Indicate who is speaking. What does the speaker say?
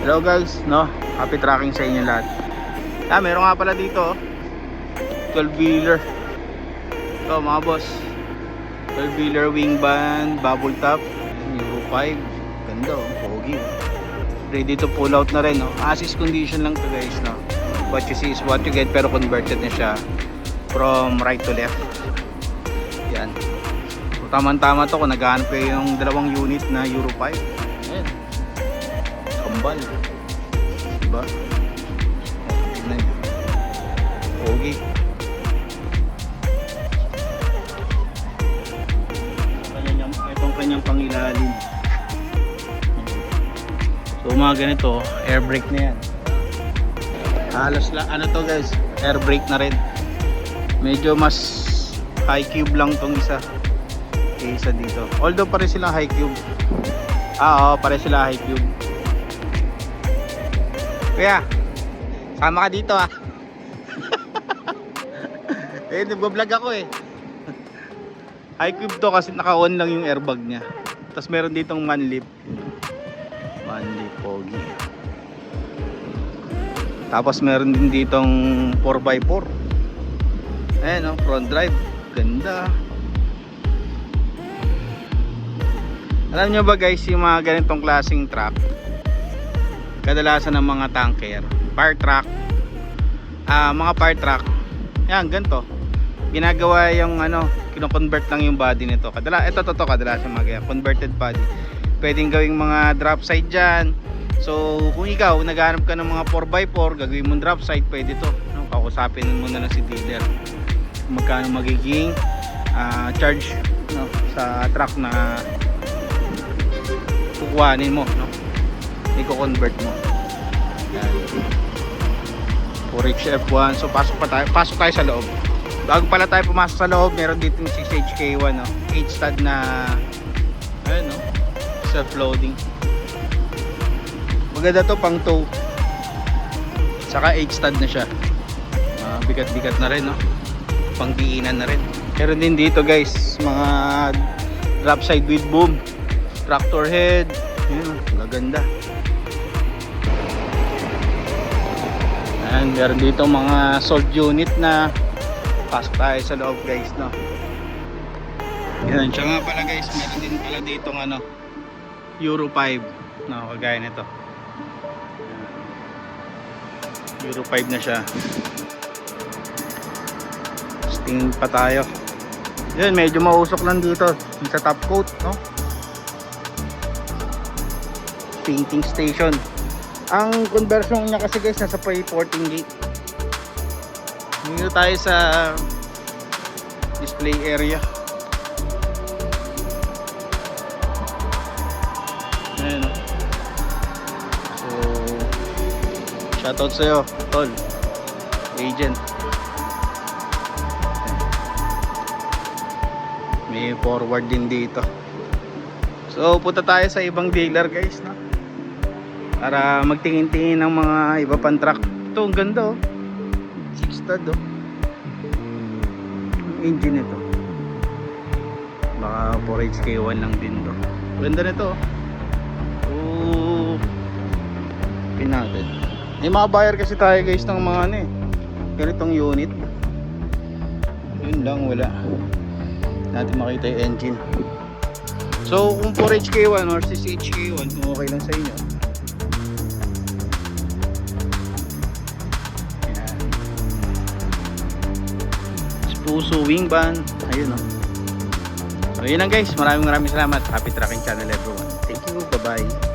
Speaker 1: Hello guys, no? Happy tracking sa inyo lahat. Meron nga pala dito 12-wheeler. Ito mga boss, 12-wheeler wing band, bubble top, Euro 5. Ganda pogi. Ready to pull out na rin, no? Assist condition lang to guys, no? What you see is what you get, pero converted na siya from right to left. Yan. So, tama-tama to kung naghahanap kayo yung dalawang unit na Euro 5. Ayan. Kambal. Diba? Tignan nyo. Pogi. Itong kanyang pangilalim. So mga ganito, air brake na yan. Halos lang, ano to guys, air brake na rin. Medyo mas high cube lang tong isa kaysa dito. Although pare sila high cube. Oo, pare sila high cube. Kuya, sama ka dito nagbablog ako High cube to kasi naka-on lang yung airbag niya. Tapos meron ditong manlip. Manlip, pogi. Tapos meron din ditong 4x4. Ayan front drive. Ganda. Alam nyo ba guys, yung mga ganitong klaseng truck, kadalasan ng mga tanker, fire truck, mga fire truck, yan ganito. Ginagawa yung kino-convert lang yung body nito. Kadalasan mga converted body. Pwedeng gawing mga drop side dyan. So kung ikaw naghahanap ka ng mga 4x4, gagawin mong drop side, pwede to, no? Kausapin mo na lang si dealer magkano magiging charge, no, sa truck na kukuhanin mo, no? I-convert mo. Yan. 4H F1. So pasok tayo sa loob. Bago pala tayo pumasok sa loob, meron dito yung 6HK1, no? 8-stud na ayun, no? Self-loading. Maganda to pang tow. Saka 8-stud na siya. Bigat-bigat na rin, no? Pangdiinan na rin. Meron din dito guys, mga drop side with boom, tractor head. Ayun, maganda. Ayan, meron dito mga sold unit na. Pasok tayo sa loob guys, no? Yan, siya nga pala guys, meron din pala dito Euro 5, no, kagaya nito. Euro 5 na siya. Tingin pa tayo. Yan, medyo mausok lang dito sa top coat, no? Painting station. Ang conversion niya kasi guys, nasa 14 gate. Dito tayo sa display area. Ayan. So shoutout sa'yo tol, agent. May forward din dito. So punta tayo sa ibang dealer guys, no? Para magtingin-tingin ng mga iba pang truck. Ito ang ganda 6-stud engine ito. Baka 4HK1 lang din to. Ganda nito. Pinatid. May mga buyer kasi tayo guys ng mga ganitong unit. Yun lang, wala natin makita yung engine. So kung 4HK1 or 6HK1, kung okay lang sa inyo, Puso wing band, ayun So yun lang guys, maraming salamat. Happy Tracking Channel everyone. Thank you, bye bye.